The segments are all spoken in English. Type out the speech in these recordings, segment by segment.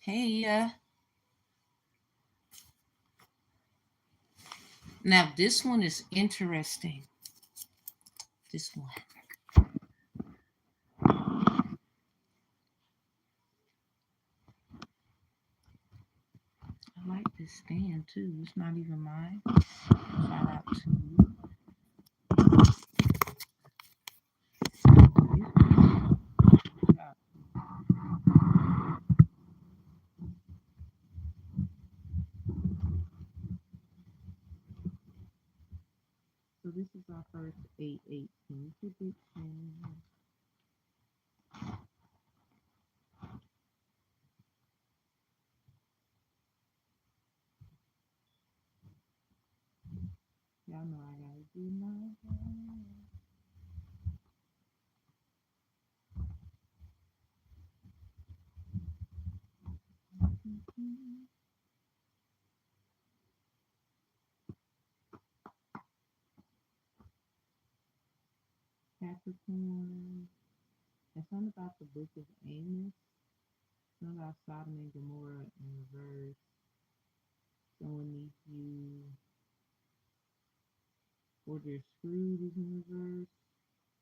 Hey, now this one is interesting. This one. I like this stand too. It's not even mine. Shout out to you. So this is our first 818 prediction. Y'all know I gotta do my Capricorn. It's something about the book of Amos. Something about Sodom and Gomorrah in reverse. Someone needs you. Or they're screwed is in reverse.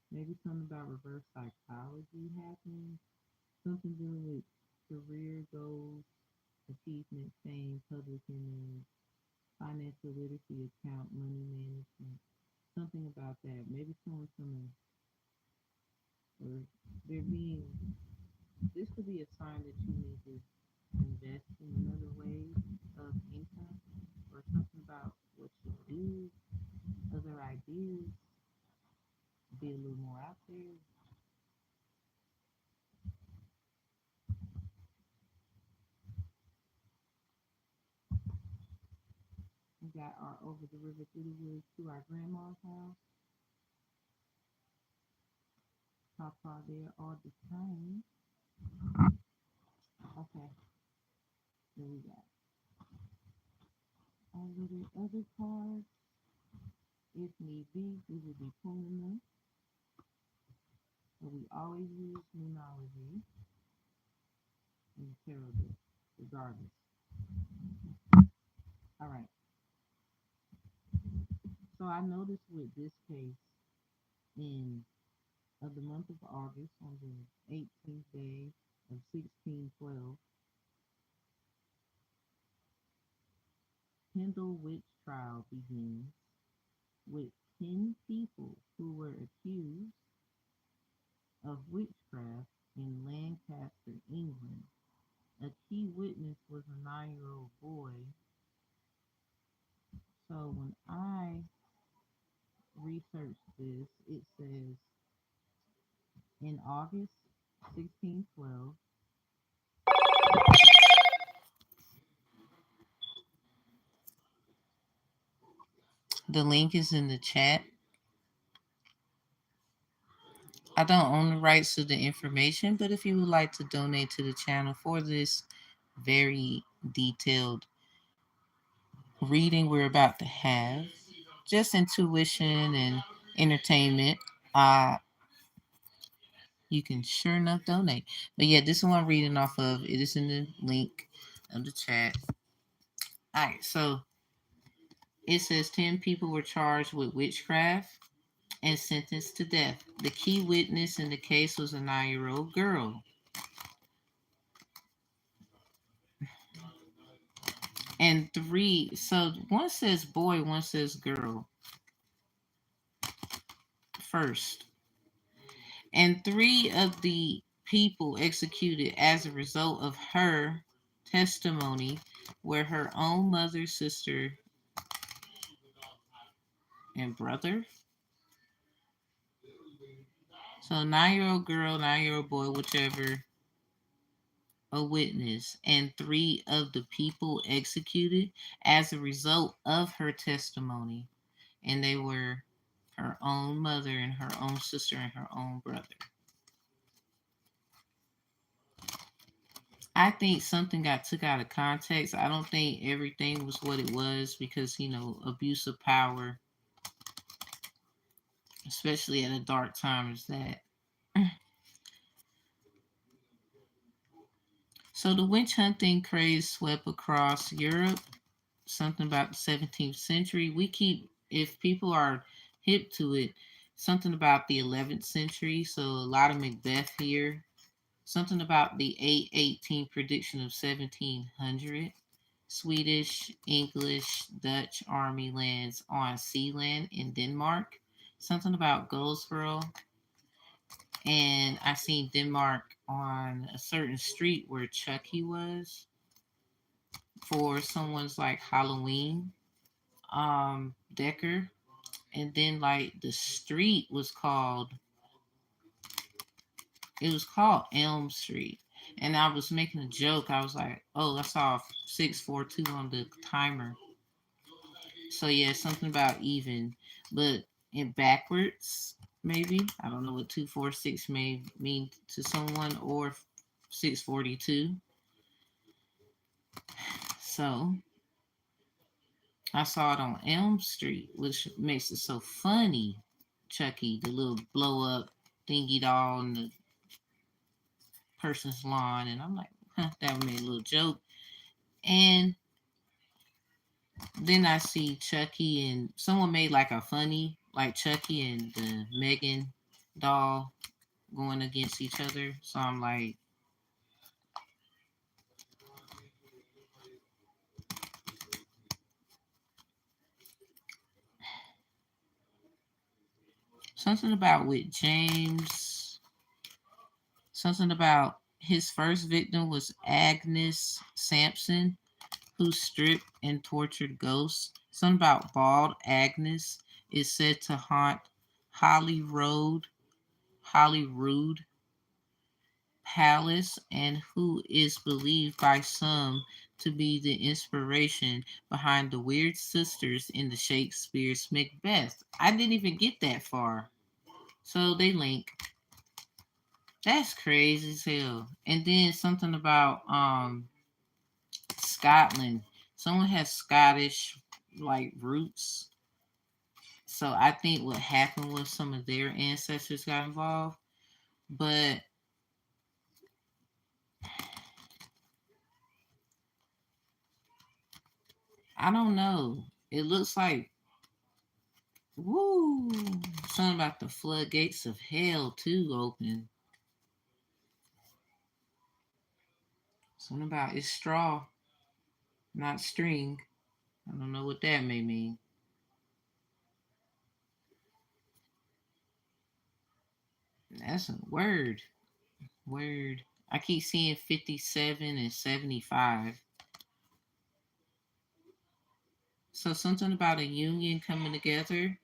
Maybe something about reverse psychology happening. Something dealing with career goals, achievement, fame, public image, financial literacy, account, money management. Something about that. Maybe someone's gonna, or they're being, this could be a sign that you need to invest in another way of income or something about what you do, other ideas, be a little more out there. We got our over the river through the woods to our grandma's house. Papa there all the time. Okay, here we got our little other cards. If need be, we will be pulling them. But we always use numerology in the tarot deck, regardless. All right. So I noticed with this case in of the month of August on the 18th day of 1612, Kendall witch trial begins with 10 people who were accused of witchcraft in Lancaster, England. A key witness was a 9-year-old boy. So when I researched this, it says in August 1612, the link is in the chat. I don't own the rights to the information, but if you would like to donate to the channel for this very detailed reading we're about to have, just intuition and entertainment, you can sure enough donate. But yeah, this one I'm reading off of. It is in the link of the chat. All right, so it says 10 people were charged with witchcraft and sentenced to death. The key witness in the case was a 9-year-old girl. And three, so one says boy, one says girl first. And three of the people executed as a result of her testimony were her own mother, sister, and brother. So 9-year-old girl, 9-year-old boy, whichever, a witness, and three of the people executed as a result of her testimony. And they were her own mother and her own sister and her own brother. I think something got took out of context. I don't think everything was what it was because, abuse of power, especially at a dark time as that. So the witch hunting craze swept across Europe, something about the 17th century. We keep, if people are hip to it, something about the 11th century. So a lot of Macbeth here. Something about the 818 prediction of 1700. Swedish, English, Dutch army lands on Sealand in Denmark. Something about Goldsboro. And I seen Denmark on a certain street where Chucky was for someone's like Halloween Decker. And then like the street was called, it was called Elm Street. And I was making a joke. I was like, oh, I saw 642 on the timer. So yeah, something about even, but in backwards, maybe. I don't know what 246 may mean to someone, or 642. So I saw it on Elm Street, which makes it so funny. Chucky, the little blow up thingy doll in the person's lawn, and I'm like, huh, that made a little joke. And then I see Chucky, and someone made like a funny, like Chucky and the Megan doll going against each other. So I'm like, something about with James, something about his first victim was Agnes Sampson, who stripped and tortured ghosts. Something about bald Agnes is said to haunt Holyrood, Holyrood Palace, and who is believed by some to be the inspiration behind the weird sisters in the Shakespeare's Macbeth. I didn't even get that far. So they link. That's crazy as hell. And then something about Scotland. Someone has Scottish like roots. So I think what happened was some of their ancestors got involved. But I don't know. It looks like, woo, something about the floodgates of hell too open. Something about it's straw, not string. I don't know what that may mean. That's a word. Word. I keep seeing 57 and 75. So something about a union coming together.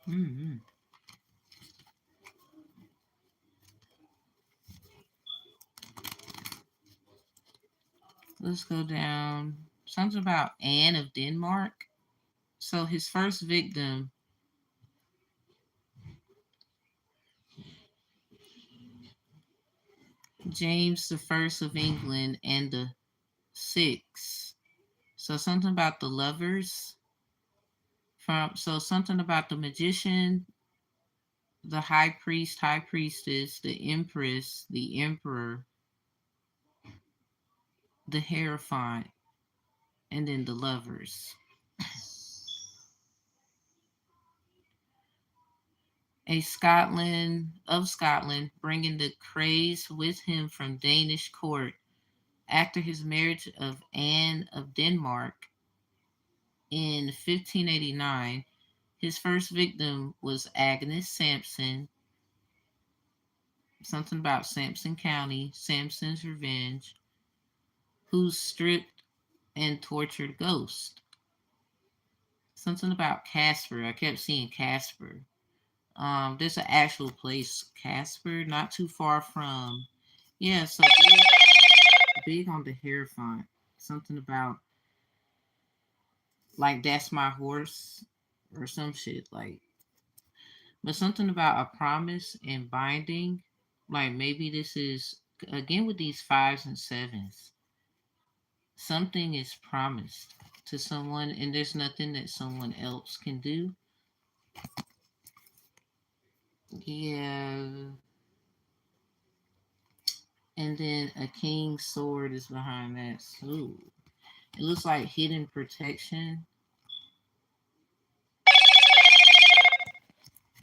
Mm-hmm. Let's go down. Something about Anne of Denmark. So his first victim, James the First of England, and the six. So something about the lovers. From so something about the magician, the high priest, high priestess, the empress, the emperor, the hierophant, and then the lovers. A Scotland of Scotland, bringing the craze with him from Danish court after his marriage of Anne of Denmark in 1589. His first victim was Agnes Sampson, something about Sampson County, Sampson's Revenge, who stripped and tortured ghosts. Something about Casper. I kept seeing Casper. There's an actual place, Casper, not too far from. Yeah, so big on the hair font. Something about like that's my horse or some shit like. But something about a promise and binding. Like maybe this is again with these fives and sevens. Something is promised to someone, and there's nothing that someone else can do. Yeah, And then a king's sword is behind that. Ooh. It looks like hidden protection.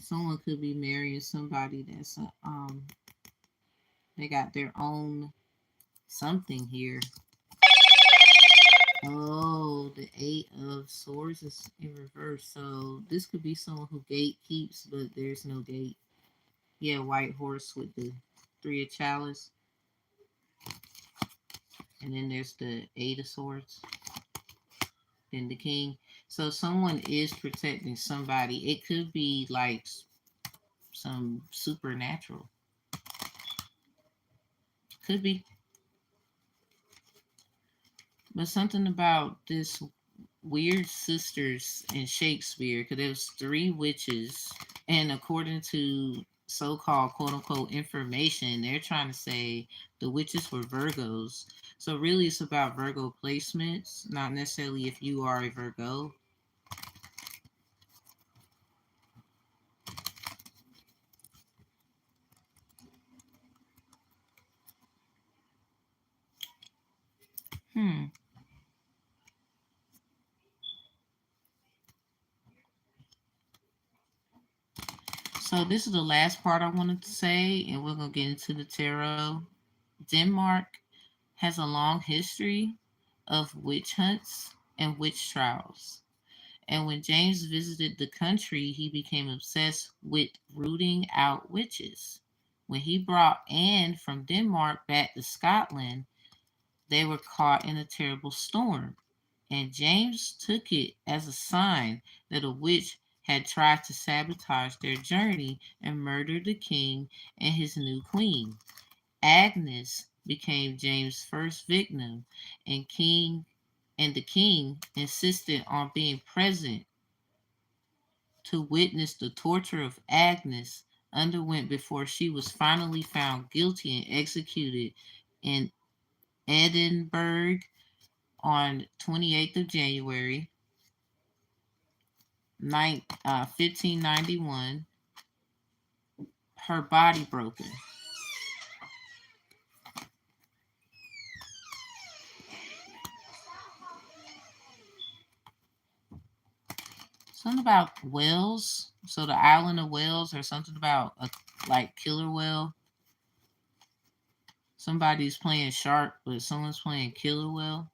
Someone could be marrying somebody that's they got their own something here. Oh, the Eight of Swords is in reverse. So this could be someone who gatekeeps, but there's no gate. Yeah, white horse with the Three of Chalice. And then there's the Eight of Swords. Then the King. So someone is protecting somebody. It could be like some supernatural. Could be. But something about this weird sisters in Shakespeare, because there was three witches, and according to so-called quote-unquote information, they're trying to say the witches were Virgos. So really it's about Virgo placements, not necessarily if you are a Virgo. So this is the last part I wanted to say, and we're going to get into the tarot. Denmark has a long history of witch hunts and witch trials. And when James visited the country, he became obsessed with rooting out witches. When he brought Anne from Denmark back to Scotland, they were caught in a terrible storm. And James took it as a sign that a witch had tried to sabotage their journey and murder the king and his new queen. Agnes became James' first victim, and the king insisted on being present to witness the torture of Agnes underwent before she was finally found guilty and executed in Edinburgh on 28th of January 1591. Her body broken. Something about whales. So the island of whales, or something about a like killer whale. Somebody's playing shark, but someone's playing killer whale.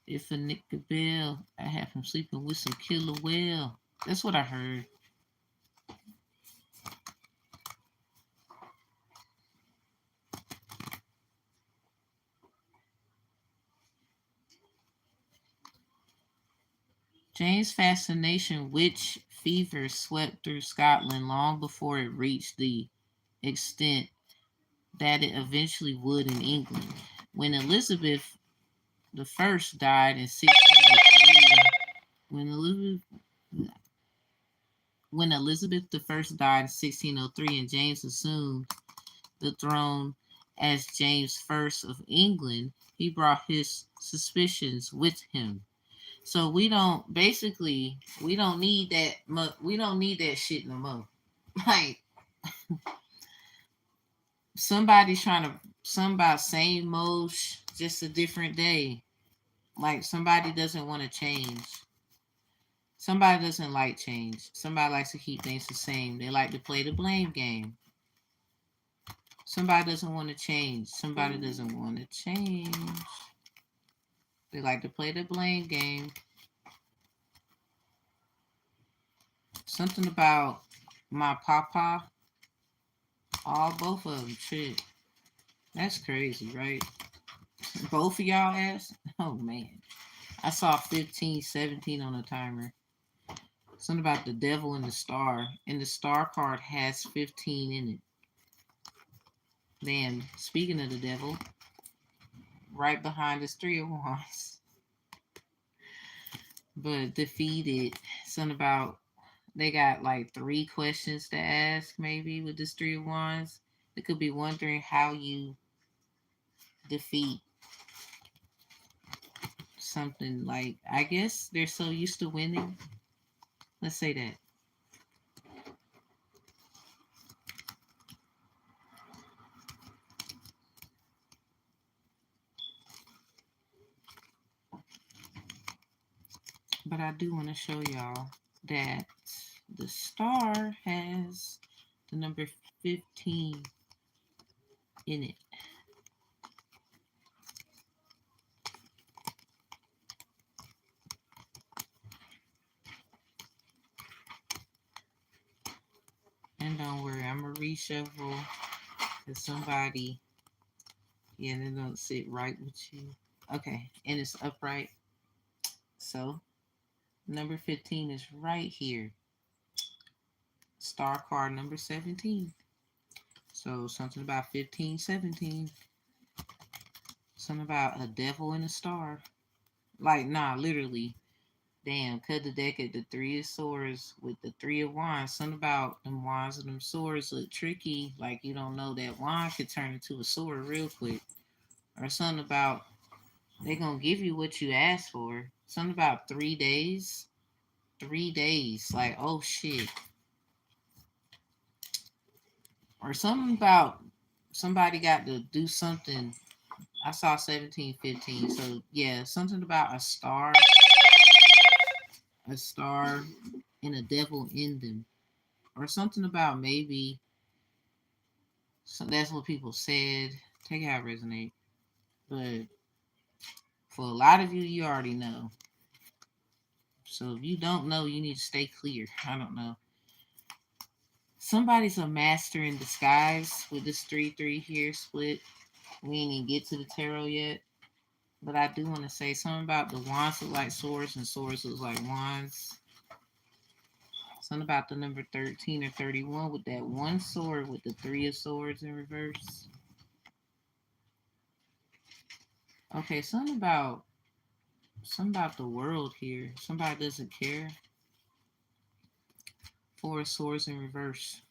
If a nigga bell, I have him sleeping with some killer whale. That's what I heard. Jane's fascination witch fever swept through Scotland long before it reached the extent that it eventually would in England. When Elizabeth the First died in 1603, when Elizabeth when Elizabeth the First died in 1603 and James assumed the throne as James First of England, he brought his suspicions with him. So we don't basically we don't need that we don't need that shit no more. Like somebody's trying to somebody same mosh, just a different day. Like somebody doesn't want to change. Somebody doesn't like change. Somebody likes to keep things the same. They like to play the blame game. Somebody doesn't want to change. Somebody doesn't want to change. They like to play the blame game. Something about my papa. All both of them. Shit. That's crazy, right? Both of y'all ass? Oh, man. I saw 15, 17 on the timer. Something about the devil and the star. And the star card has 15 in it. Then, speaking of the devil, right behind is 3 of Wands. But defeated. Something about they got like 3 questions to ask, maybe, with this 3 of Wands. They could be wondering how you defeat something. Like, I guess they're so used to winning. Let's say that. But I do want to show y'all that the star has the number 15 in it. And don't worry, I'm going to reshuffle because somebody, yeah, they don't sit right with you. Okay, and it's upright. So number 15 is right here. Star card number 17. So something about 15, 17. Something about a devil and a star. Like, nah, literally. Damn, cut the deck at the three of swords with the three of wands. Something about them wands and them swords look tricky. Like you don't know that wand could turn into a sword real quick. Or something about they gonna give you what you asked for. Something about 3 days. 3 days. Like, oh shit. Or something about somebody got to do something. I saw 17, 15. So yeah, something about a star and a devil in them. Or something about maybe so that's what people said. Take it how it resonate. But for a lot of you, you already know. So if you don't know, you need to stay clear. I don't know. Somebody's a master in disguise with this 3-3 here split. We ain't even get to the tarot yet. But I do want to say something about the wands look like swords and swords look like wands. Something about the number 13 or 31 with that one sword with the three of swords in reverse. Okay, something about the world here. Somebody doesn't care. Four of swords in reverse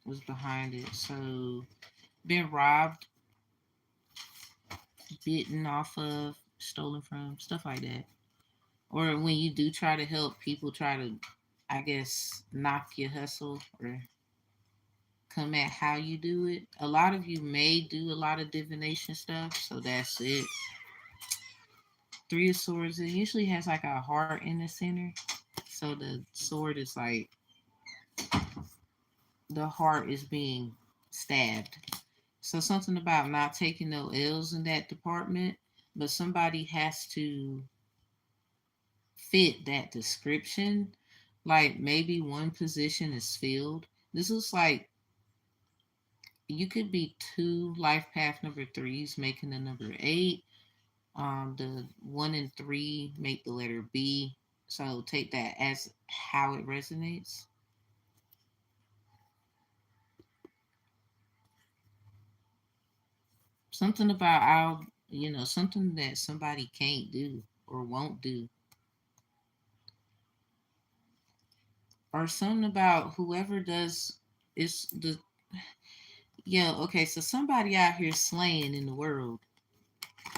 was behind it. So been robbed, bitten off of, stolen from, stuff like that. Or when you do try to help, people try to, I guess, knock your hustle or come at how you do it. A lot of you may do a lot of divination stuff, so that's it. Three of swords, it usually has like a heart in the center. So the sword is like the heart is being stabbed. So something about not taking no L's in that department, but somebody has to fit that description. Like maybe one position is filled. This is like you could be two life path number threes making the number eight. The one and three make the letter B. So take that as how it resonates. Something about something that somebody can't do or won't do. Or something about whoever does is the yeah, okay, so somebody out here slaying in the world.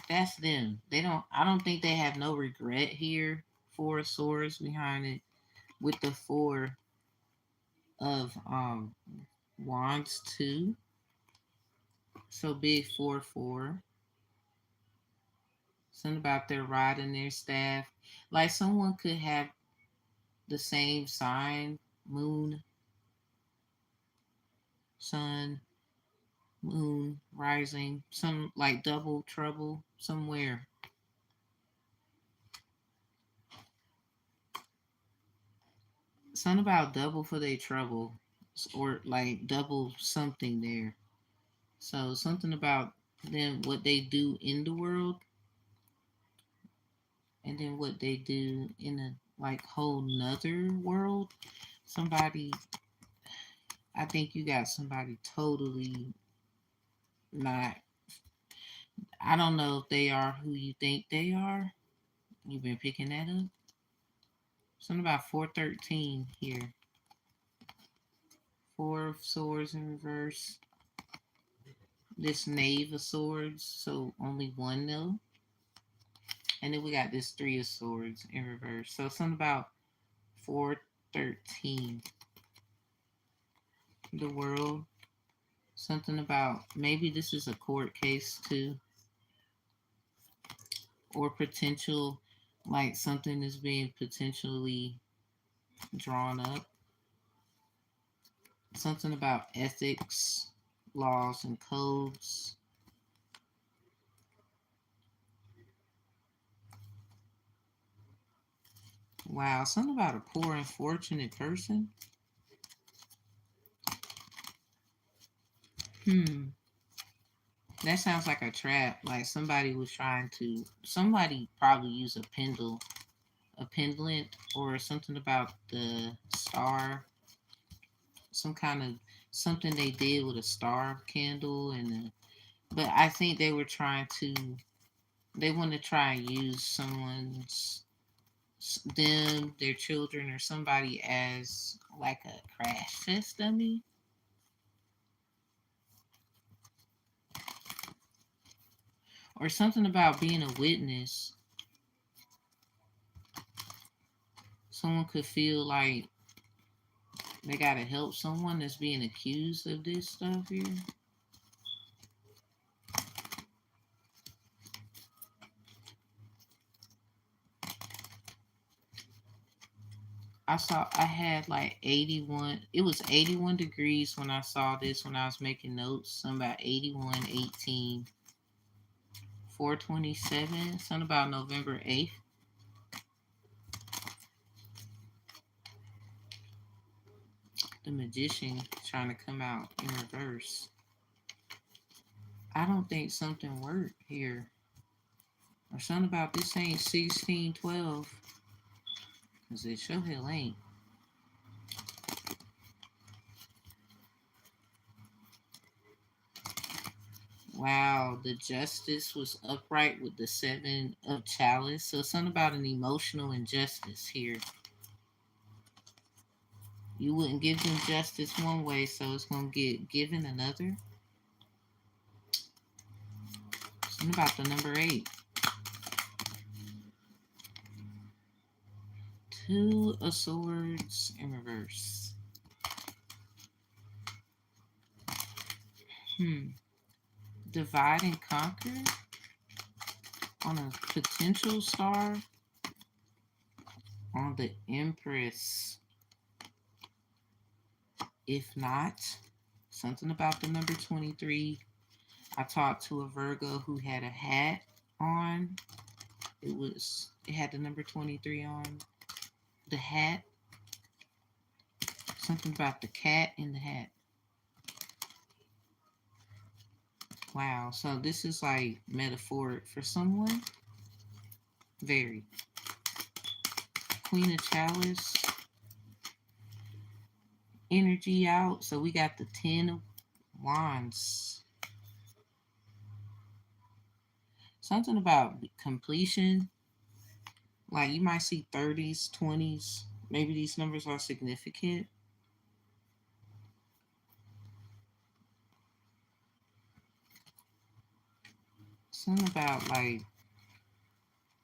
That's them. They don't I don't think they have no regret here. Four swords behind it with the four of wands too. So big 4-4. Something about their rod and their staff. Like someone could have the same sign, moon, sun, moon, rising, some like double trouble somewhere. Something about double for their trouble or like double something there. So something about them, what they do in the world and then what they do in a like whole nother world. Somebody, I think you got somebody totally not, I don't know if they are who you think they are. You've been picking that up. Something about 413 here. Four of swords in reverse. This knave of swords, so only one though. And then we got this three of swords in reverse. So something about 413. The world. Something about maybe this is a court case too. Or potential like something is being potentially drawn up. Something about ethics, laws, and codes. Wow, something about a poor and fortunate person. Hmm. That sounds like a trap. Like somebody probably used a pendant, or something about the star, some kind of something they did with a star candle, but I think they want to try and use their children, or somebody as like a crash test dummy, or something about being a witness. Someone could feel like they gotta help someone that's being accused of this stuff here. I had like 81. It was 81 degrees when I saw this when I was making notes. Something about 81, 18, 427. Something about November 8th. The magician trying to come out in reverse. I don't think something worked here. Or something about this ain't 1612. Because it sure hell ain't. Wow, the justice was upright with the seven of chalice. So something about an emotional injustice here. You wouldn't give them justice one way, so it's gonna get given another. Something about the number 8. Two of swords in reverse. Divide and conquer on a potential star on the Empress. If not, something about the number 23. I talked to a Virgo who had a hat on. It had the number 23 on the hat. Something about the cat in the hat. Wow, so this is like metaphoric for someone. Very. Queen of Chalice. Energy out. So we got the 10 of Wands. Something about completion. Like you might see 30s, 20s. Maybe these numbers are significant. Something about like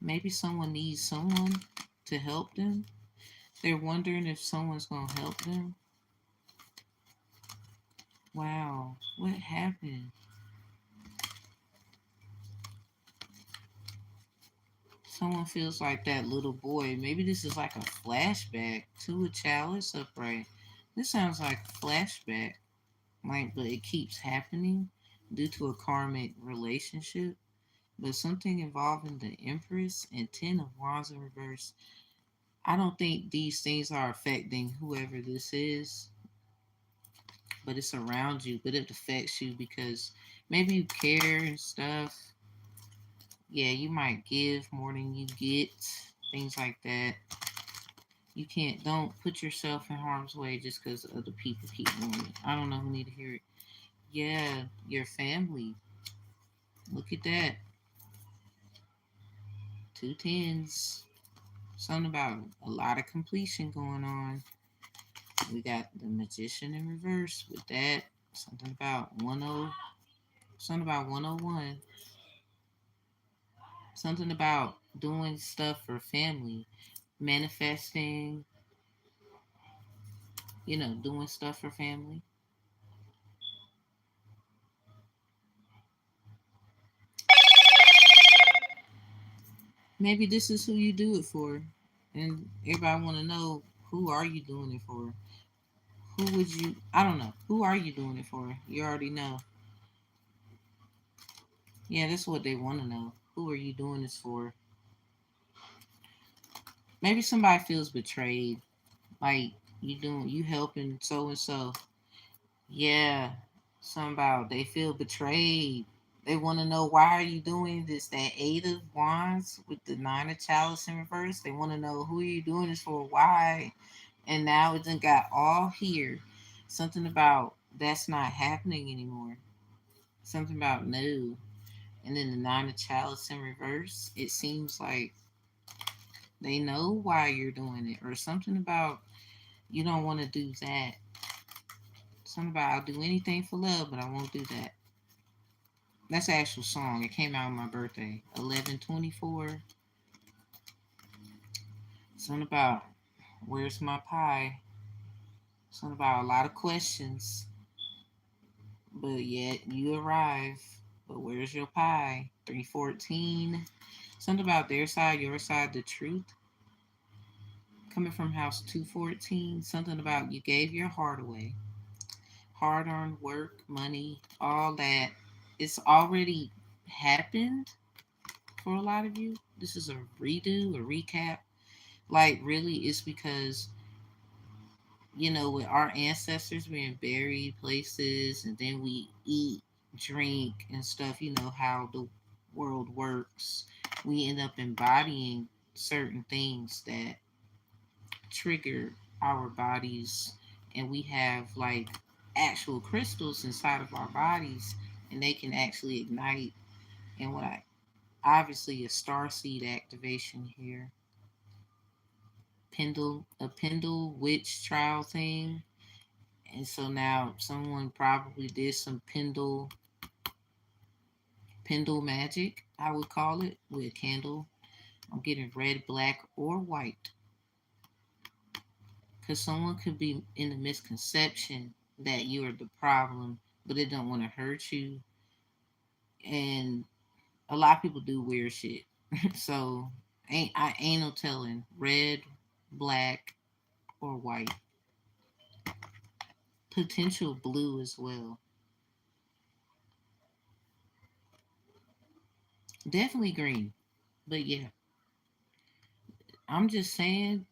maybe someone needs someone to help them. They're wondering if someone's going to help them. Wow, what happened? Someone feels like that little boy. Maybe this is like a flashback to a chalice upright. This sounds like a flashback, like, but it keeps happening due to a karmic relationship. But something involving the Empress and 10 of Wands in reverse. I don't think these things are affecting whoever this is, but it's around you, but it affects you because maybe you care and stuff. Yeah, you might give more than you get, things like that. You don't put yourself in harm's way just because other people keep doing it. I don't know who need to hear it. Yeah, your family. Look at that. 2 tens. Something about a lot of completion going on. We got the magician in reverse with that. Something about 101. Something about doing stuff for family. Manifesting, doing stuff for family. Maybe this is who you do it for. And everybody want to know, who are you doing it for? Who would you, I don't know. Who are you doing it for? You already know. Yeah, that's what they want to know. Who are you doing this for? Maybe somebody feels betrayed. Like, you helping so and so. Yeah, something about they feel betrayed. They want to know, why are you doing this? That Eight of Wands with the Nine of Chalice in reverse. They want to know, who are you doing this for? Why? And now it done got all here. Something about that's not happening anymore. Something about no. And then the Nine of Chalice in reverse. It seems like they know why you're doing it, or something about you don't want to do that. Something about, I'll do anything for love, but I won't do that. That's an actual song. It came out on my birthday, 11/24. Something about, where's my pie? Something about a lot of questions, but yet you arrive. But where's your pie? 314. Something about their side, your side, the truth. Coming from house 214. Something about you gave your heart away. Hard earned work, money, all that. It's already happened for a lot of you. This is a redo, a recap. Like, really, it's because, with our ancestors being buried places, and then we eat, drink, and stuff, how the world works. We end up embodying certain things that trigger our bodies, and we have like actual crystals inside of our bodies, and they can actually ignite. And what I obviously a star seed activation here, pendle witch trial thing. And so now someone probably did some pendle magic, I would call it, with a candle. I'm getting red, black, or white. Because someone could be in the misconception that you are the problem, but they don't want to hurt you. And a lot of people do weird shit. So I ain't no telling. Red, black, or white. Potential blue as well. Definitely green. But yeah, I'm just saying,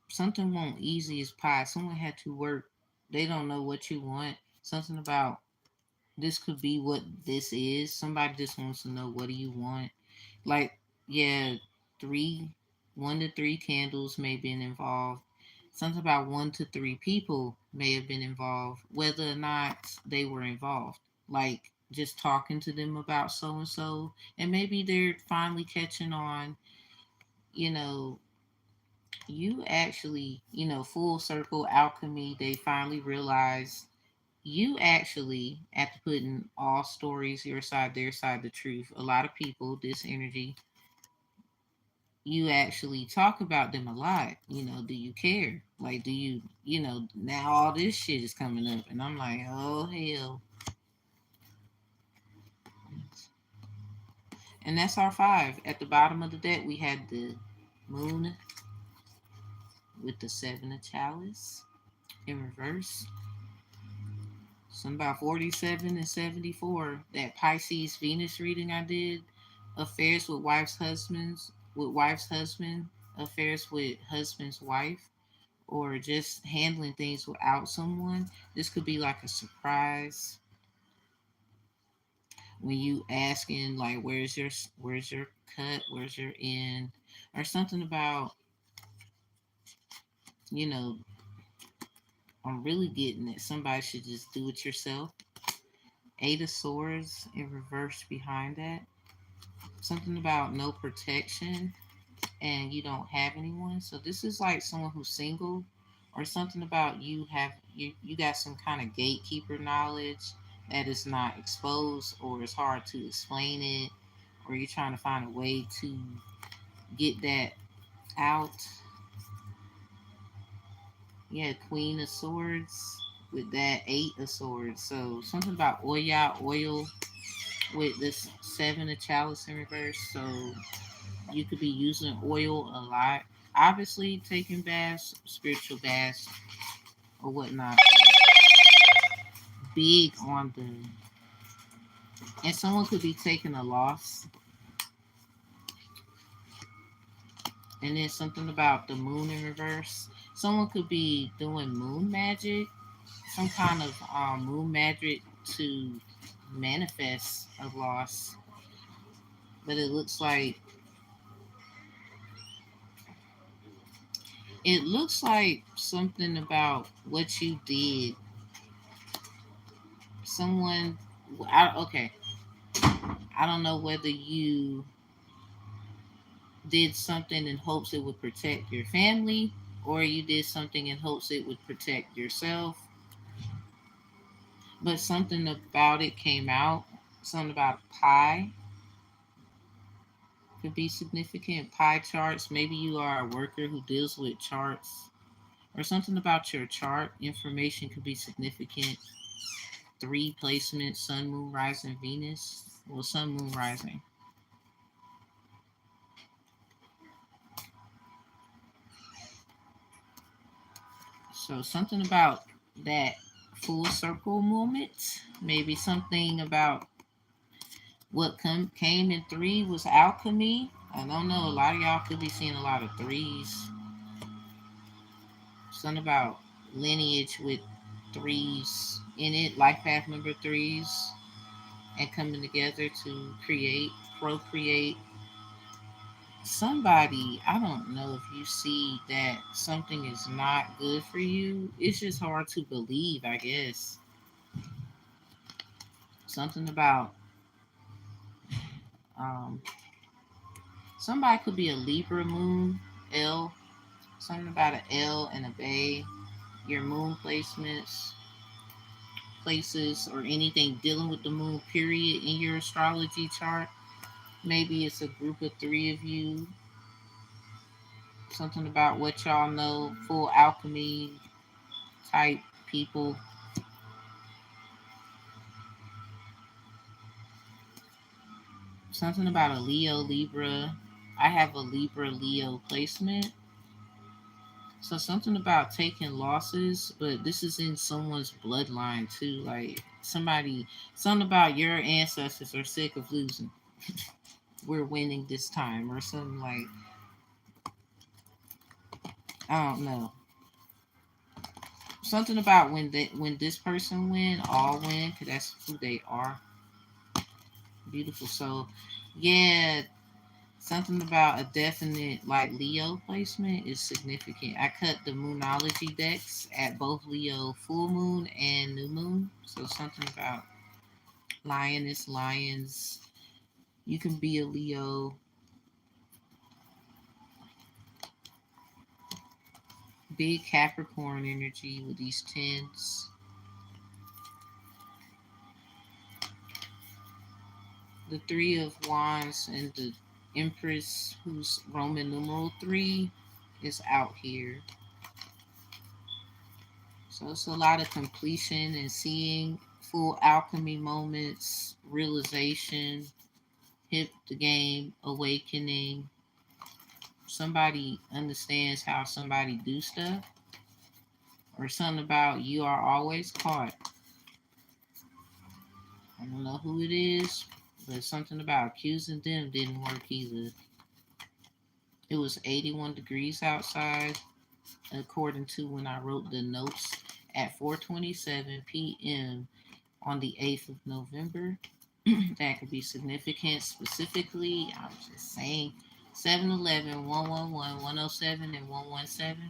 something won't easy as pie. Someone had to work. They don't know what you want. Something about this could be what this is. Somebody just wants to know, what do you want? Like, yeah, three, 1 to 3 candles may have been involved. Something about 1 to 3 people may have been involved, whether or not they were involved. Like, just talking to them about so and so, and maybe they're finally catching on. You know, you actually, full circle alchemy. They finally realize you actually, after putting all stories, your side, their side, the truth. A lot of people, this energy, you actually talk about them a lot. Do you care? Like, do you, now all this shit is coming up, and I'm like, oh hell. And that's our five. At the bottom of the deck, we had the moon with the 7 of chalice in reverse. Some about 47 and 74. That Pisces Venus reading I did. Affairs with wife's husband, affairs with husband's wife, or just handling things without someone. This could be like a surprise when you asking, like, where's your cut, where's your end, or something about, you know I'm really getting that somebody should just do it yourself. 8 of Swords in reverse behind that. Something about no protection, and you don't have anyone. So this is like someone who's single, or something about you got some kind of gatekeeper knowledge that is not exposed, or it's hard to explain it, or you're trying to find a way to get that out. Yeah, Queen of Swords with that 8 of Swords. So something about oil with this 7 of Chalice in reverse. So You could be using oil a lot. Obviously, taking baths, spiritual baths, or whatnot. Big on the. And someone could be taking a loss. And then something about the moon in reverse. Someone could be doing moon magic, some kind of moon magic to manifest a loss. But it looks like something about what you did. Someone, okay, I don't know whether you did something in hopes it would protect your family or you did something in hopes it would protect yourself, but something about it came out. Something about pie could be significant. Pie charts. Maybe you are a worker who deals with charts, or something about your chart. Information could be significant. Three placement: Sun, Moon, Rising, Venus. Well, Sun, Moon, Rising. So something about that full circle moment. Maybe something about what came in three was alchemy. I don't know. A lot of y'all could be seeing a lot of threes. Something about lineage with threes in it, life path number threes, and coming together to create, procreate. Somebody, I don't know if you see that something is not good for you. It's just hard to believe, I guess. Something about um, somebody could be a Libra moon, L. Something about an L and a bay. Your moon placements, places, or anything dealing with the moon, period, in your astrology chart. Maybe it's a group of three of you. Something about what y'all know, full alchemy type people. Something about a Leo, Libra. I have a Libra, Leo placement. So something about taking losses, but this is in someone's bloodline too. Like something about your ancestors are sick of losing. We're winning this time, or something like, I don't know. Something about when this person win, all win, because that's who they are. Beautiful. So, yeah, something about a definite like Leo placement is significant. I cut the Moonology decks at both Leo full moon and new moon. So something about lioness, lions. You can be a Leo. Big Capricorn energy with these tens. The Three of Wands and the Empress, who's Roman numeral 3, is out here. So it's a lot of completion and seeing full alchemy moments, realization, hit the game, awakening. Somebody understands how somebody do stuff, or something about you are always caught. I don't know who it is, but something about accusing them didn't work either. It was 81 degrees outside, according to when I wrote the notes at 4:27 p.m. on the 8th of November. That could be significant. Specifically, I'm just saying 7-Eleven, 111, 107, and 117.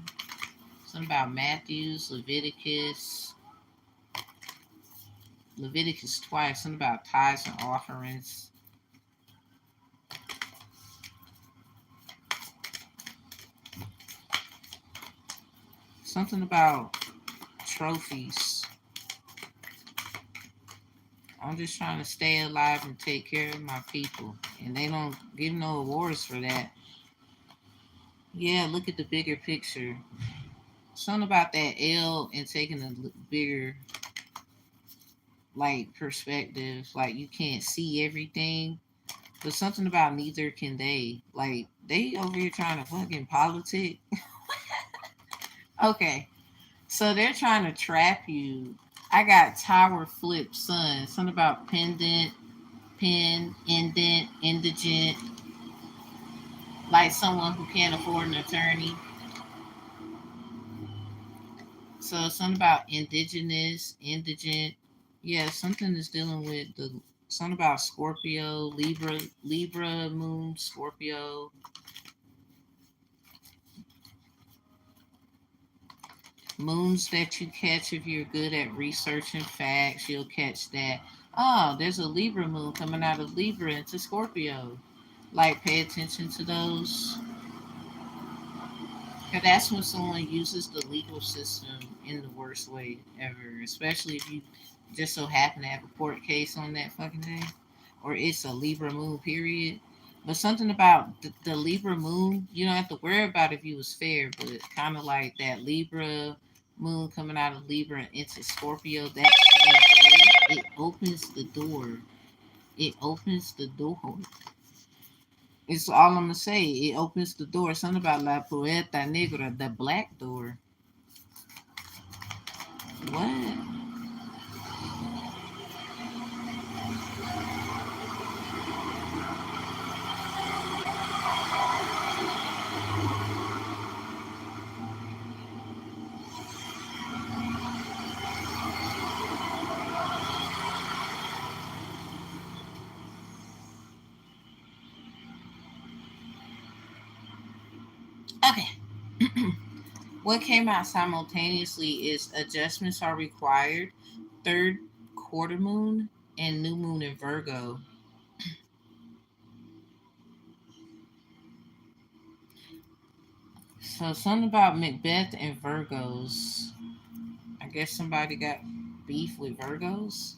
Something about Matthews, Leviticus twice. Something about tithes and offerings. Something about trophies. I'm just trying to stay alive and take care of my people. And they don't give no awards for that. Yeah, look at the bigger picture. Something about that L and taking a bigger like perspective. Like you can't see everything. But something about neither can they. Like, they over here trying to fucking politic. Okay, so they're trying to trap you. I got tower flip sun. Something about pendant, pin, indent, indigent. Like someone who can't afford an attorney. So something about indigenous, indigent. Yeah, something is dealing with the something about Scorpio, Libra moon, Scorpio. Moons that you catch if you're good at researching facts, you'll catch that. Oh, there's a Libra moon coming out of Libra into Scorpio. Like, pay attention to those. Because that's when someone uses the legal system in the worst way ever, especially if you just so happen to have a court case on that fucking day, or it's a Libra moon, period. But something about the Libra moon, you don't have to worry about if you was fair, but kind of like that Libra moon coming out of Libra into Scorpio, that same day, it opens the door. It opens the door. It's all I'm gonna say. It opens the door. Something about La Puerta Negra, the black door. What? Okay. What came out simultaneously is adjustments are required. Third quarter moon and new moon in Virgo. So something about Macbeth and Virgos. I guess somebody got beef with Virgos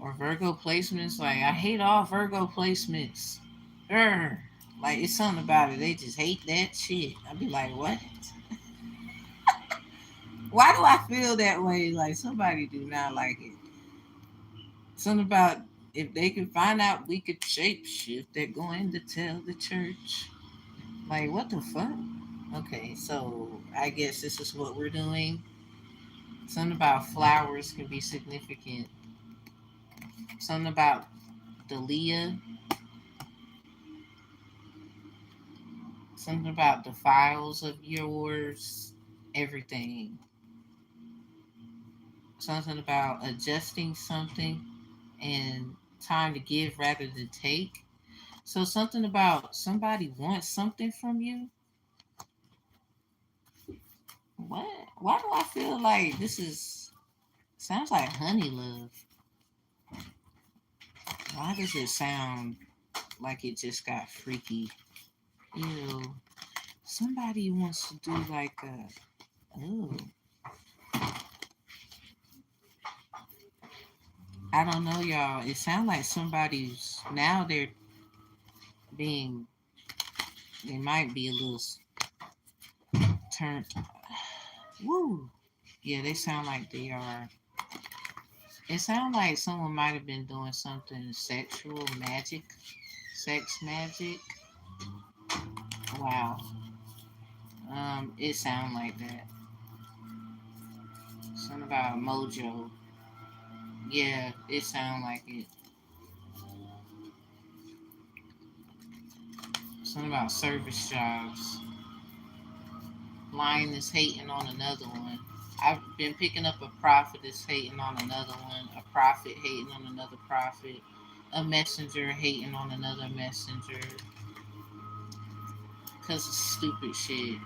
or Virgo placements. Like, I hate all Virgo placements. Urgh. Like, it's something about it. They just hate that shit. I'd be like, what? Why do I feel that way? Like, somebody do not like it. Something about if they can find out we could shape shift, they're going to tell the church. Like, what the fuck? Okay, so I guess this is what we're doing. Something about flowers can be significant. Something about Dalia. Something about the files of yours. Everything. Something about adjusting something and time to give rather than take. So something about somebody wants something from you. What? Why do I feel like this is sounds like honey love? Why does it sound like it just got freaky? Ew. Somebody wants to do like a. Ooh. I don't know, y'all. It sounds like somebody's now they're being. They might be a little turned. Woo. Yeah, they sound like they are. It sounds like someone might have been doing something sexual, magic, sex magic. Wow. It sound like that. Something about mojo. Yeah, it sound like it. Something about service jobs. Lion is hating on another one. I've been picking up a prophet is hating on another one. A prophet hating on another prophet. A messenger hating on another messenger. Because of stupid shit.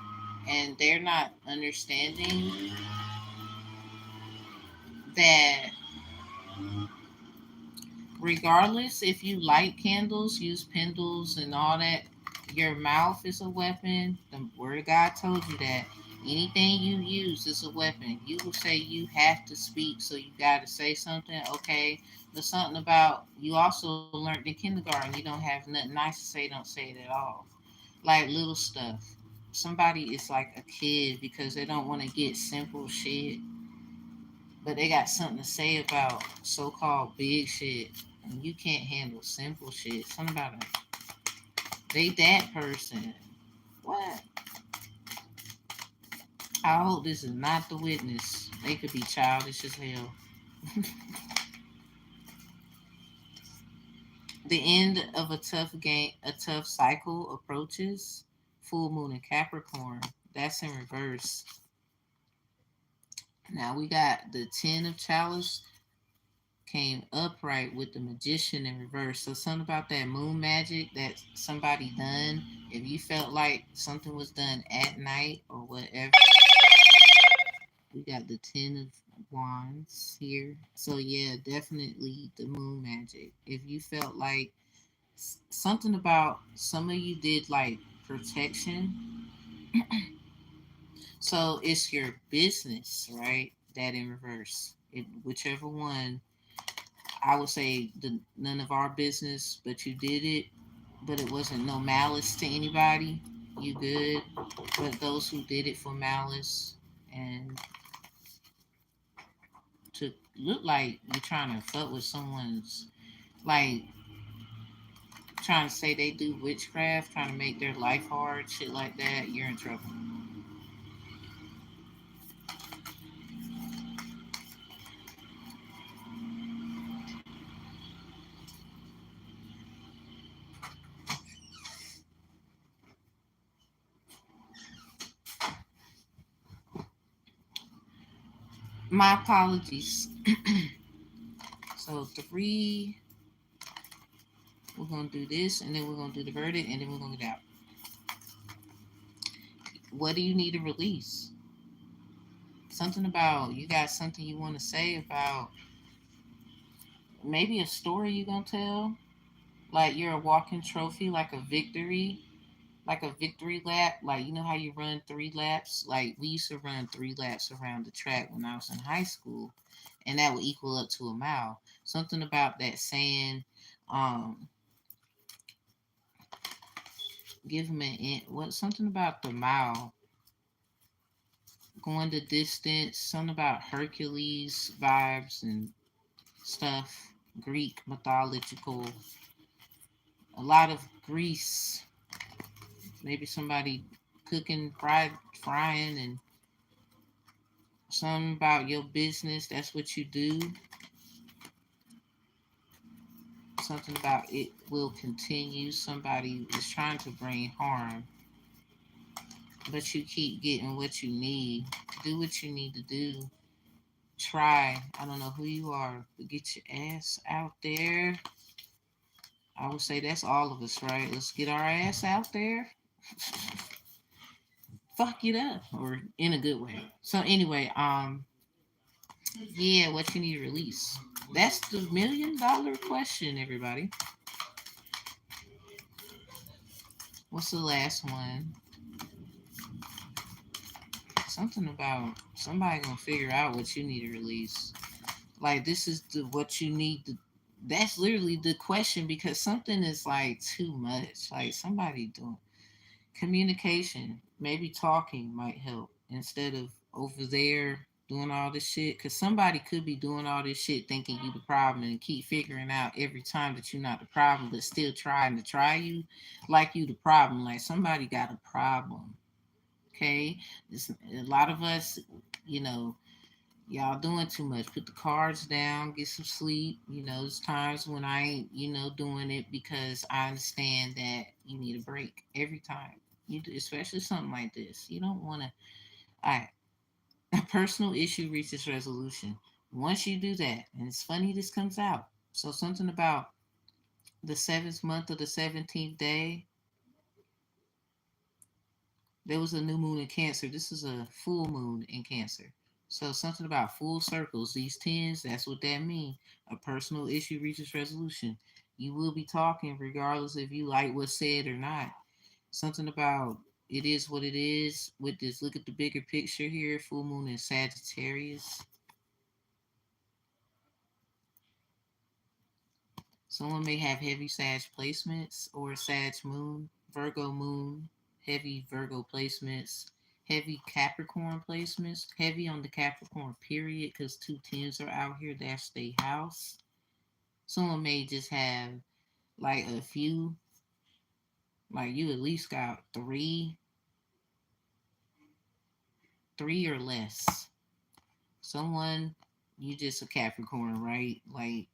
And they're not understanding that regardless if you light candles, use pendles and all that, your mouth is a weapon. The word of God told you that. Anything you use is a weapon. You will say you have to speak, so you got to say something. Okay, there's something about you also learned in kindergarten. You don't have nothing nice to say, don't say it at all. Like little stuff. Somebody is like a kid because they don't want to get simple shit, but they got something to say about so called big shit. And you can't handle simple shit. Something about it. They that person. What? I hope this is not the witness. They could be childish as hell. The end of a tough cycle approaches. Full moon in Capricorn. That's in reverse. Now we got the Ten of Chalice came upright with the Magician in reverse. So something about that moon magic that somebody done. If you felt like something was done at night or whatever, we got the Ten of Wands here. So yeah, definitely the moon magic. If you felt like something about some of you did like protection, so it's your business, right? That in reverse. Whichever one, I would say none of our business, but you did it, but it wasn't no malice to anybody. You good, but those who did it for malice and to look like you're trying to fuck with someone's, like trying to say they do witchcraft, trying to make their life hard, shit like that, you're in trouble. My apologies. So three, we're gonna do this, and then we're gonna do the verdict, and then we're gonna get out. What do you need to release? Something about you got something you want to say about maybe a story you gonna tell. Like you're a walking trophy, like a victory lap. Like you know how you run 3 laps. Like we used to run 3 laps around the track when I was in high school, and that would equal up to a mile. Something about that saying, um, give him what something about the mile going the distance. Something about Hercules vibes and stuff. Greek mythological. A lot of grease. Maybe somebody cooking, frying, and something about your business. That's what you do. Something about it will continue. Somebody is trying to bring harm, but you keep getting what you need. Do what you need to do. Try. I don't know who you are, but get your ass out there. I would say that's all of us, right? Let's get our ass out there. Fuck it up, or in a good way. So anyway, yeah, what you need to release. That's the $1 million question, everybody. What's the last one? Something about somebody gonna figure out what you need to release. Like this is the what you need to. That's literally the question because something is like too much. Like somebody doing communication, maybe talking might help instead of over there doing all this shit. Because somebody could be doing all this shit thinking you the problem and keep figuring out every time that you're not the problem, but still trying to try you like you the problem. Like somebody got a problem. Okay, a lot of us, you know, y'all doing too much. Put the cards down, get some sleep. There's times when I ain't, doing it because I understand that you need a break every time. You do, especially something like this. You don't want to. All right, a personal issue reaches resolution. Once you do that, and it's funny this comes out. So something about the seventh month of the 17th day, there was a new moon in Cancer. This is a full moon in Cancer. So something about full circles. These tens, that's what that means. A personal issue reaches resolution. You will be talking regardless if you like what's said or not. Something about it is what it is. With this, look at the bigger picture here. Full moon in Sagittarius. Someone may have heavy Sag placements or Sag moon, Virgo moon, heavy Virgo placements, heavy Capricorn placements, heavy on the Capricorn period because 2 tens are out here. That's their house. Someone may just have like a few, like you at least got three or less. Someone, you just a Capricorn, right? Like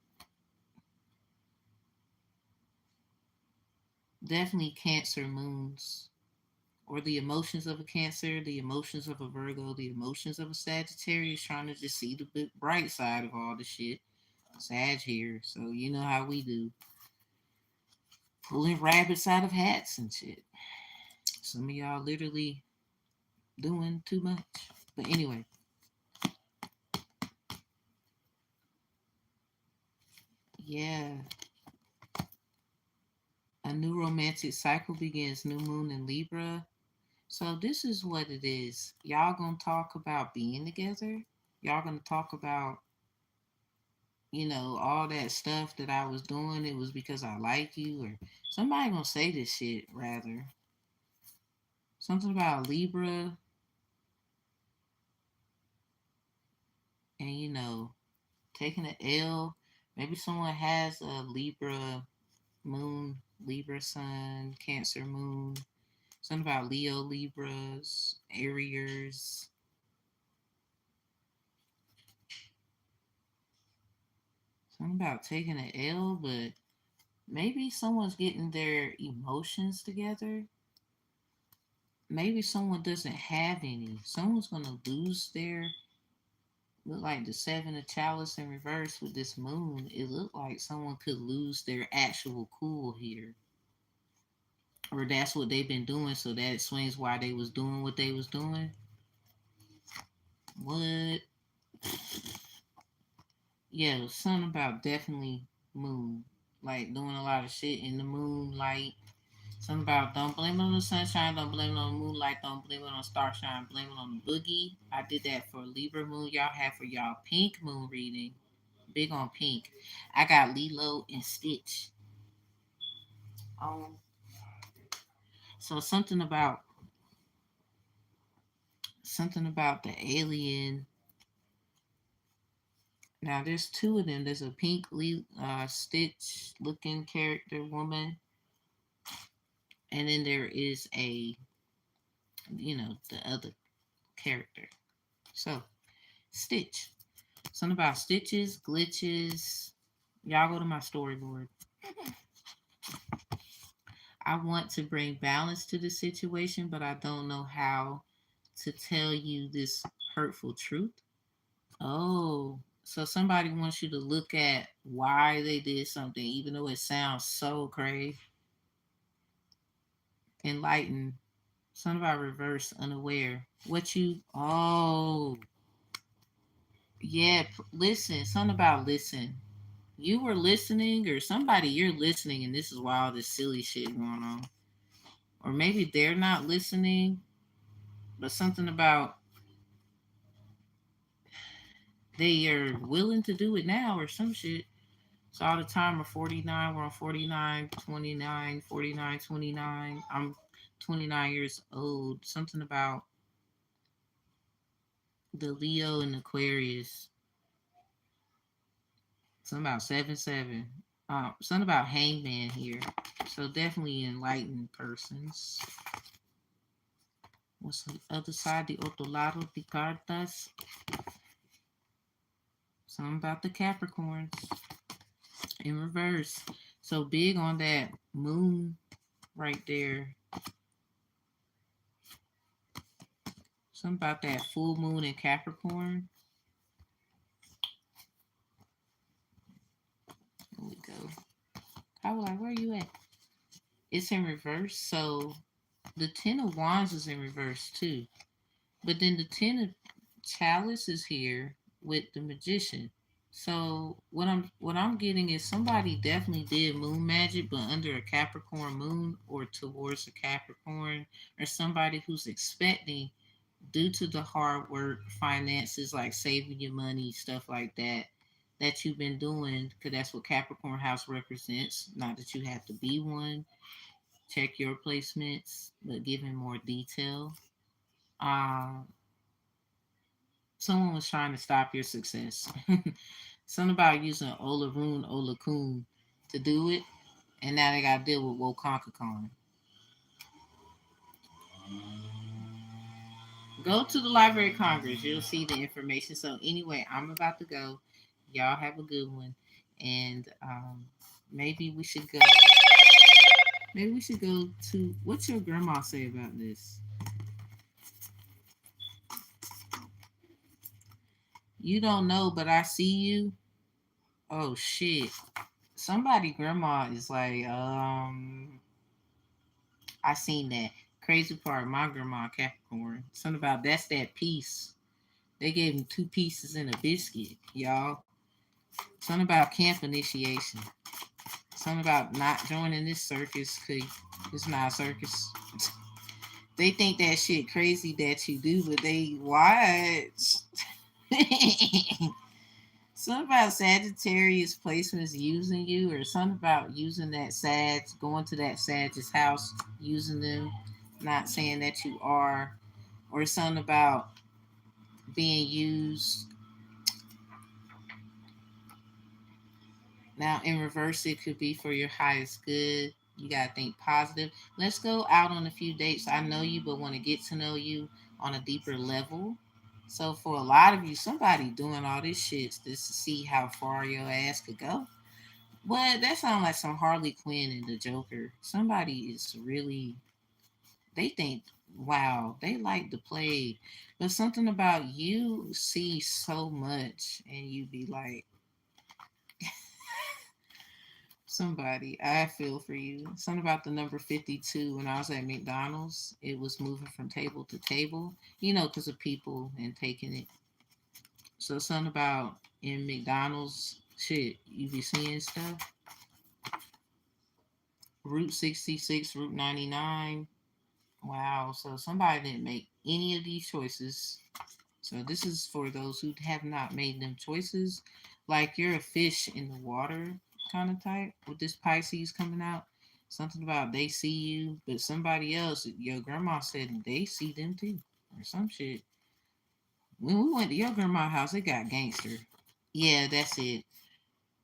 definitely Cancer moons, or the emotions of a Cancer, the emotions of a Virgo, the emotions of a Sagittarius, trying to just see the bright side of all the shit. Sag here, so you know how we do, pulling rabbits out of hats and shit. Some of y'all literally doing too much. But anyway, yeah. A new romantic cycle begins, new moon in Libra. So this is what it is. Y'all gonna talk about being together. Y'all gonna talk about, all that stuff that I was doing. It was because I like you, or somebody gonna say this shit rather. Something about Libra, and taking an L. Maybe someone has a Libra moon, Libra sun, Cancer moon. Something about Leo, Libras, Aries. Something about taking an L, but maybe someone's getting their emotions together. Maybe someone doesn't have any. Someone's gonna lose their, look like the seven of chalice in reverse with this moon. It looked like someone could lose their actual cool here. Or that's what they've been doing, so that explains why they was doing what they was doing. What? Yeah, something about definitely moon. Like doing a lot of shit in the moonlight. Something about don't blame it on the sunshine, don't blame it on the moonlight, don't blame it on starshine, blame it on the boogie. I did that for Libra moon. Y'all have for y'all pink moon reading. Big on pink. I got Lilo and Stitch. Um, so something about the alien. Now there's two of them. There's a pink Stitch looking character woman, and then there is the other character. So Stitch. Something about stitches, glitches. Y'all go to my storyboard. I want to bring balance to the situation, but I don't know how to tell you this hurtful truth. Oh, so somebody wants you to look at why they did something, even though it sounds so crazy. Enlighten. Something about reverse, unaware. What you, oh, yeah, listen. Something about listen. You were listening, or somebody you're listening, and this is why all this silly shit going on. Or maybe they're not listening, but something about they are willing to do it now or some shit. So all the time we're 49, we're on 49, 29, 49, 29. I'm 29 years old. Something about the Leo and Aquarius. Something about 7-7. Something about hangman here. So definitely enlightened persons. What's the other side? The otro lado de cartas. Something about the Capricorns in reverse. So big on that moon right there. Something about that full moon in Capricorn. Here we go. I was like, where are you at? It's in reverse. So the Ten of Wands is in reverse too. But then the Ten of Chalice is here with the Magician. So what I'm getting is somebody definitely did moon magic, but under a Capricorn moon or towards a Capricorn, or somebody who's expecting, due to the hard work, finances, like saving your money, stuff like that, that you've been doing, because that's what Capricorn house represents. Not that you have to be one. Check your placements, but giving more detail. Um, Someone was trying to stop your success. Something about using Olaroon Olakun to do it, and now they got to deal with Wokonkakon. Go to the Library of Congress. You'll see the information. So anyway, I'm about to go. Y'all have a good one, and maybe we should go. Maybe we should go to. What's your grandma say about this? You don't know, but I see you. Oh shit! Somebody grandma is like, I seen that. Crazy part, my grandma Capricorn. Something about that's that piece. They gave him two pieces and a biscuit, y'all. Something about camp initiation. Something about not joining this circus because it's not a circus. They think that shit crazy that you do, but they watch. Something about Sagittarius placements using you, or something about using that Sag, going to that Sag's house, using them, not saying that you are, or something about being used. Now, in reverse, it could be for your highest good. You got to think positive. Let's go out on a few dates. I know you, but want to get to know you on a deeper level. So, for a lot of you, somebody doing all this shit just to see how far your ass could go. But that sounds like some Harley Quinn and the Joker. Somebody is really, they think, wow, they like to play. But something about you see so much and you be like, somebody, I feel for you. Something about the number 52 when I was at McDonald's, it was moving from table to table, because of people and taking it. So, something about in McDonald's, shit, you be seeing stuff. Route 66, Route 99. Wow. So, somebody didn't make any of these choices. So, this is for those who have not made them choices. Like you're a fish in the water kind of type with this Pisces coming out. Something about they see you, but somebody else, your grandma said they see them too, or some shit. When we went to your grandma's house, it got gangster. Yeah, that's it.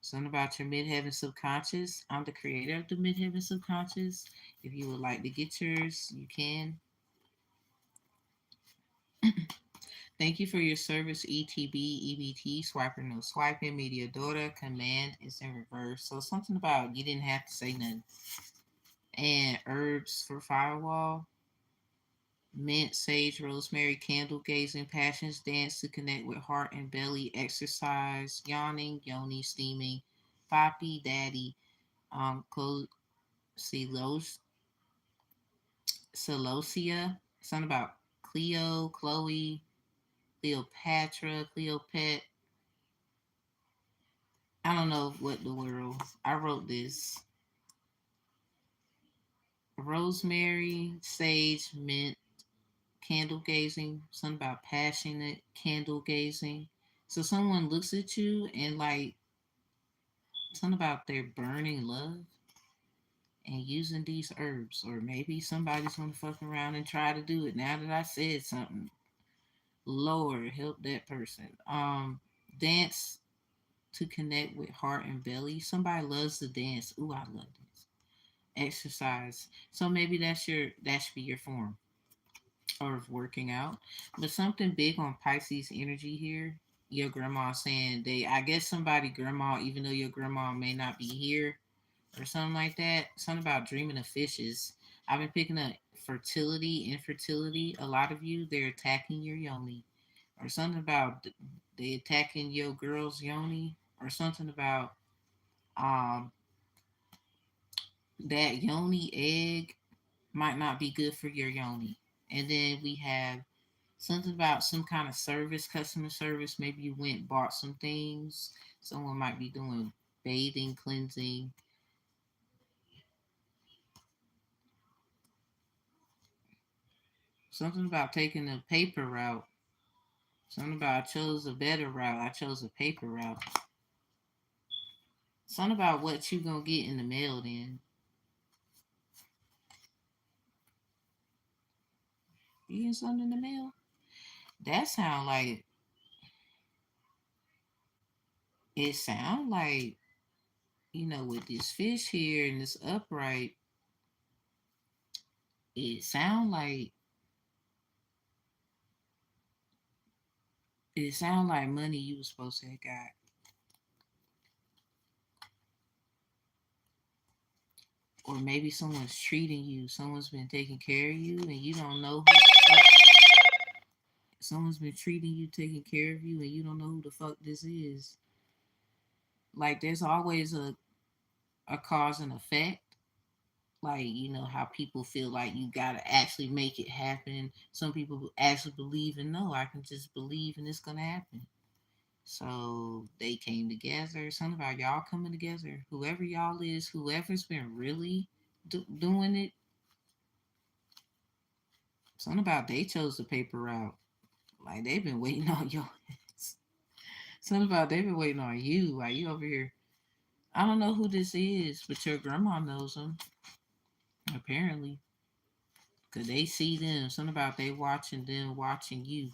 Something about your midheaven subconscious. I'm the creator of the midheaven subconscious. If you would like to get yours, you can. Thank you for your service, ETB, EBT, swiper, no swiping, media daughter, command is in reverse. So something about you didn't have to say nothing. And herbs for firewall, mint, sage, rosemary, candle gazing, passions, dance to connect with heart and belly, exercise, yawning, yoni, steaming, papi, daddy, celos, celosia, something about Cleo, Chloe, Cleopatra, Cleopet, I don't know what the world. I wrote this. Rosemary, sage, mint, candle gazing. Something about passionate candle gazing. So someone looks at you and like something about their burning love and using these herbs. Or maybe somebody's gonna fuck around and try to do it. Now that I said something, Lord help that person. Dance to connect with heart and belly. Somebody loves to dance. Ooh, I love this. Exercise. So maybe that should be your form of working out. But something big on Pisces energy here. Your grandma saying they I guess somebody grandma, even though your grandma may not be here or something like that. Something about dreaming of fishes. I've been picking up fertility, infertility. A lot of you, they're attacking your yoni. Or something about they attacking your girl's yoni. Or something about um that yoni egg might not be good for your yoni. And then we have something about some kind of service, customer service. Maybe you went bought some things. Someone might be doing bathing, cleansing. Something about taking a paper route. Something about I chose a better route. I chose a paper route. Something about what you gonna get in the mail then. You get something in the mail? That sound like it sounds like, with this fish here and this upright, it sounds like money you was supposed to have got. Or maybe someone's treating you, someone's been taking care of you and you don't know who the fuck, someone's been treating you, taking care of you, and you don't know who the fuck this is. Like there's always a cause and effect. Like, how people feel like you gotta actually make it happen. Some people actually believe in, no, I can just believe and it's gonna happen. So they came together. Something about y'all coming together. Whoever y'all is, whoever's been really doing it, something about they chose the paper route. Like they've been waiting on your ass. Something about they've been waiting on you. Like you over here. I don't know who this is, but your grandma knows them. Apparently. Because they see them. Something about they watching them watching you.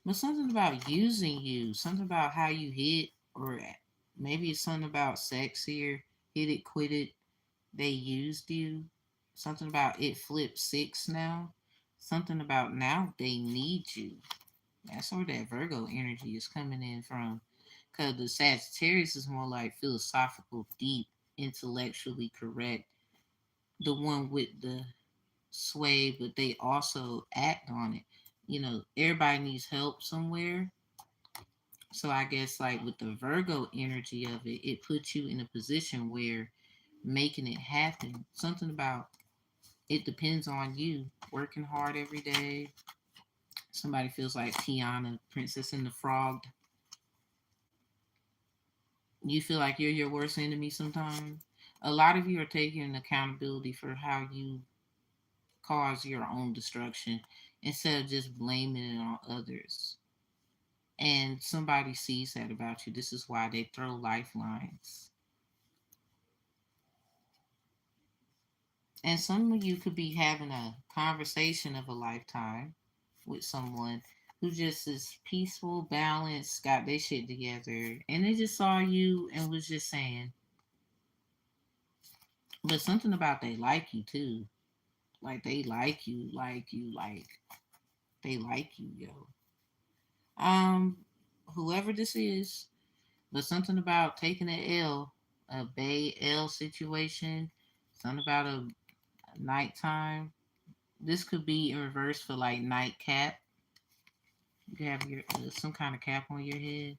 But something about using you. Something about how you hit. Or maybe it's something about sex here. Hit it, quit it. They used you. Something about it flipped six now. Something about now they need you. That's where that Virgo energy is coming in from. Because the Sagittarius is more like philosophical, deep, intellectually correct. The one with the sway, but they also act on it. Everybody needs help somewhere. So I guess like with the Virgo energy of it, it puts you in a position where making it happen, something about it depends on you working hard every day. Somebody feels like Tiana, Princess and the Frog. You feel like you're your worst enemy sometimes. A lot of you are taking accountability for how you cause your own destruction instead of just blaming it on others. And somebody sees that about you. This is why they throw lifelines. And some of you could be having a conversation of a lifetime with someone who just is peaceful, balanced, got their shit together, and they just saw you and was just saying, but something about they like you too. Like they they like you, yo. Um, Whoever this is, but something about taking an L, a Bay L situation, something about a nighttime. This could be in reverse for like nightcap. You have your some kind of cap on your head.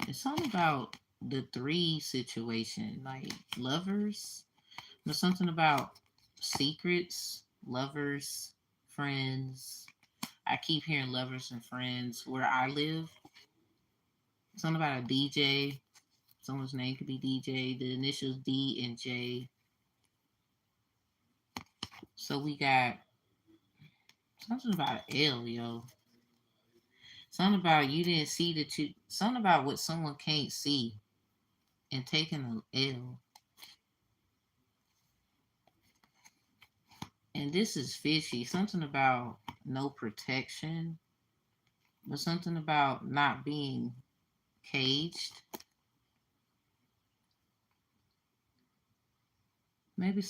It's something about the three situation, like lovers. There's something about secrets, lovers, friends. I keep hearing lovers and friends where I live. Something about a DJ. Someone's name could be DJ. The initials D and J. So we got something about an L, yo. Something about you didn't see that you. Something about what someone can't see and taking an L. And this is fishy. Something about no protection, but something about not being caged. Maybe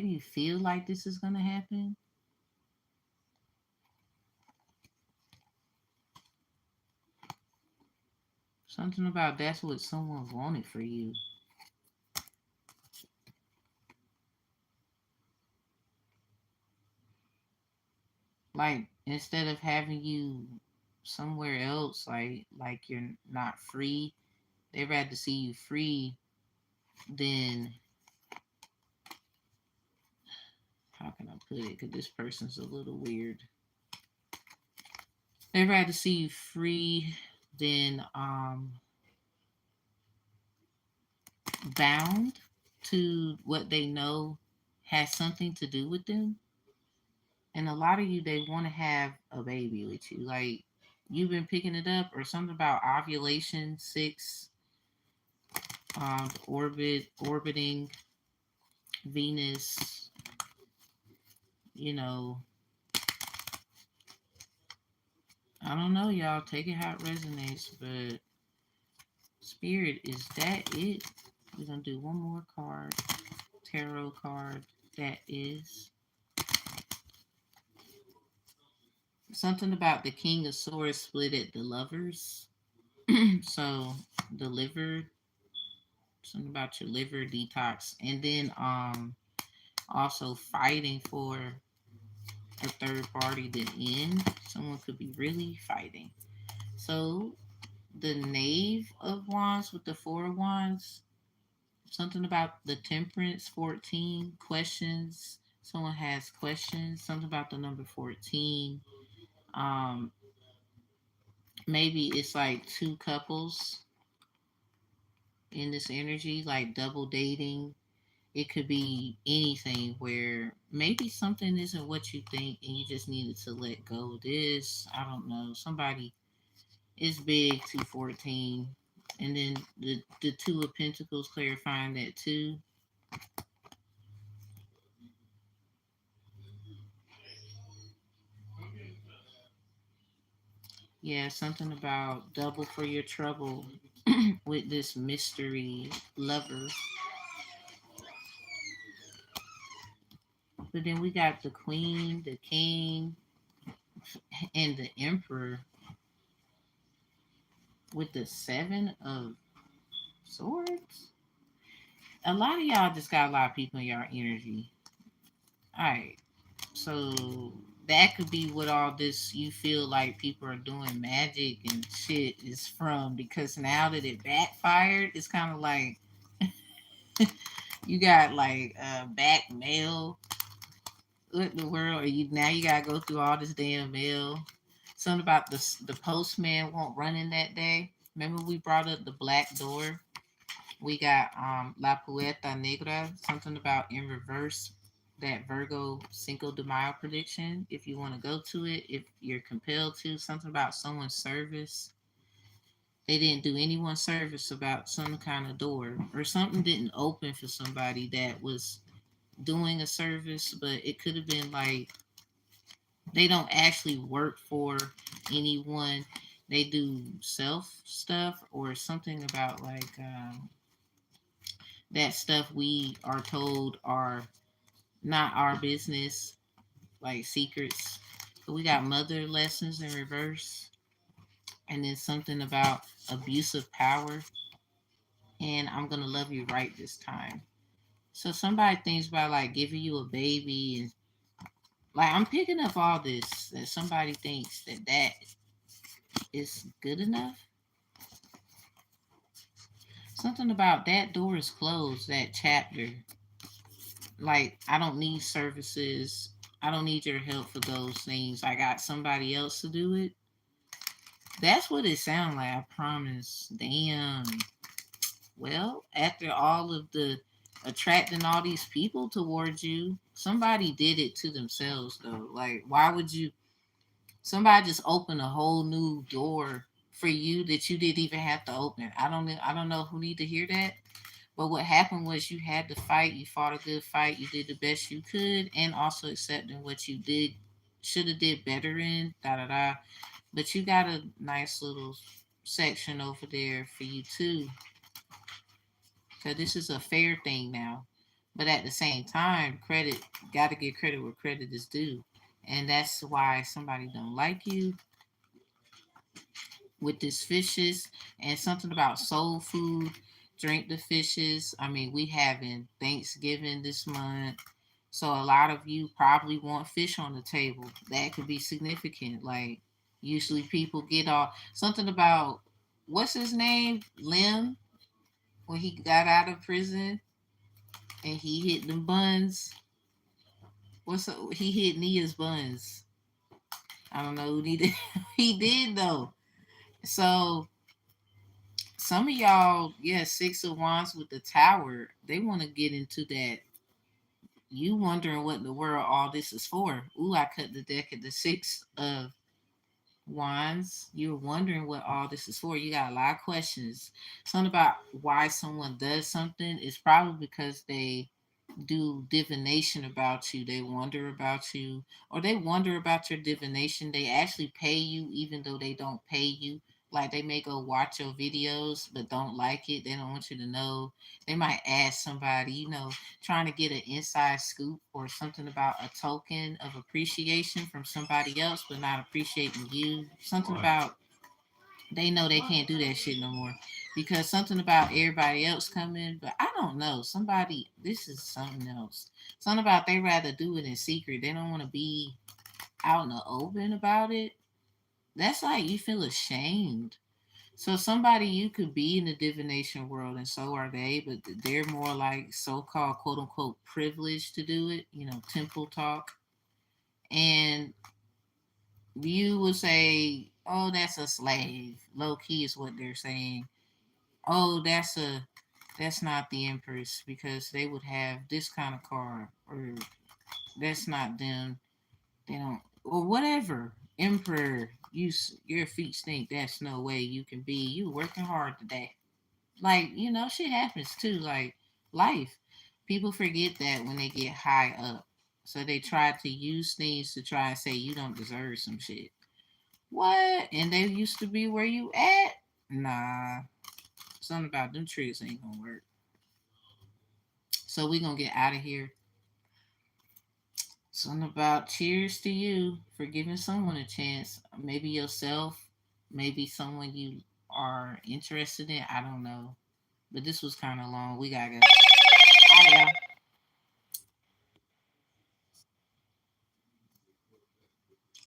you feel like this is gonna happen. Something about that's what someone wanted for you. Like instead of having you somewhere else, like you're not free, they'd rather see you free than, how can I put it? Because this person's a little weird. They'd rather see you free than bound to what they know has something to do with them. And a lot of you, they want to have a baby with you. Like you've been picking it up, or something about ovulation, six, orbiting Venus, you know, I don't know, y'all. Take it how it resonates, but Spirit, is that it? We're gonna do one more card, tarot card. That is something about the King of Swords split at the lovers. So the liver, something about your liver detox, and then also fighting for a third party to end. Someone could be really fighting. So the Knave of Wands with the Four of Wands, something about the Temperance 14 questions. Someone has questions. Something about the number 14. Um, Maybe it's like two couples in this energy, like double dating. It could be anything where maybe something isn't what you think and you just needed to let go of this. I don't know. Somebody is big, 214. And then the Two of Pentacles clarifying that too. Yeah, something about double for your trouble with this mystery lover. But then we got the Queen, the King, and the Emperor with the Seven of Swords. A lot of y'all just got a lot of people in y'all energy. Alright, so that could be what all this you feel like people are doing magic and shit is from, because now that it backfired, it's kind of like you got like back mail. What in the world are you now? You gotta go through all this damn mail. Something about the postman won't run in that day. Remember we brought up the black door. We got La Puerta Negra. Something about in reverse. That Virgo Cinco de Mayo prediction. If you want to go to it, if you're compelled to, something about someone's service. They didn't do anyone's service about some kind of door, or something didn't open for somebody that was doing a service, but it could have been like they don't actually work for anyone. They do self stuff or something about like that stuff we are told are not our business, like secrets. So we got mother lessons in reverse, and then something about abuse of power, and I'm gonna love you right this time. So somebody thinks about like giving you a baby, and like I'm picking up all this that somebody thinks that that is good enough. Something about that door is closed, that chapter. Like, I don't need services. I don't need your help for those things. I got somebody else to do it. That's what it sounds like, I promise. Damn. Well, after all of the attracting all these people towards you, somebody did it to themselves, though. Like, why would you? Somebody just opened a whole new door for you that you didn't even have to open. I don't know who need to hear that. But what happened was you had to fight. You fought a good fight. You did the best you could, and also accepting what you did should have did better in. Da da da. But you got a nice little section over there for you too. So this is a fair thing now. But at the same time, credit got to give credit where credit is due, and that's why somebody don't like you with this fishes, and something about soul food. Drink the fishes. I mean, we having Thanksgiving this month. So a lot of you probably want fish on the table. That could be significant. Like usually people get all something about what's his name? Lim, when he got out of prison and he hit them buns. He hit Nia's buns. I don't know who he did. He did though. So some of y'all, yeah, Six of Wands with the Tower, they want to get into that. You wondering what in the world all this is for. Ooh, I cut the deck at the Six of Wands. You're wondering what all this is for. You got a lot of questions. Something about why someone does something is probably because they do divination about you. They wonder about you, or they wonder about your divination. They actually pay you even though they don't pay you. Like they may go watch your videos but don't like it. They don't want you to know. They might ask somebody, trying to get an inside scoop or something about a token of appreciation from somebody else but not appreciating you. Something about they know they can't do that shit no more because something about everybody else coming, but I don't know. Somebody, this is something else. Something about they rather do it in secret. They don't want to be out in the open about it. That's like you feel ashamed. So somebody you could be in the divination world and so are they, but they're more like so-called quote unquote privileged to do it, temple talk. And you would say, oh, that's a slave. Low key is what they're saying. Oh, that's not the Empress because they would have this kind of car, or that's not them. They don't, or whatever. Emperor, your feet stink. That's no way you can be. You working hard today. Like shit happens too. Like life, people forget that when they get high up, so they try to use things to try and say you don't deserve some shit. What? And they used to be where you at? Nah, something about them tricks ain't gonna work. So we gonna get out of here. Something about cheers to you for giving someone a chance. Maybe yourself, maybe someone you are interested in. I don't know. But this was kind of long. We gotta go. All right, y'all.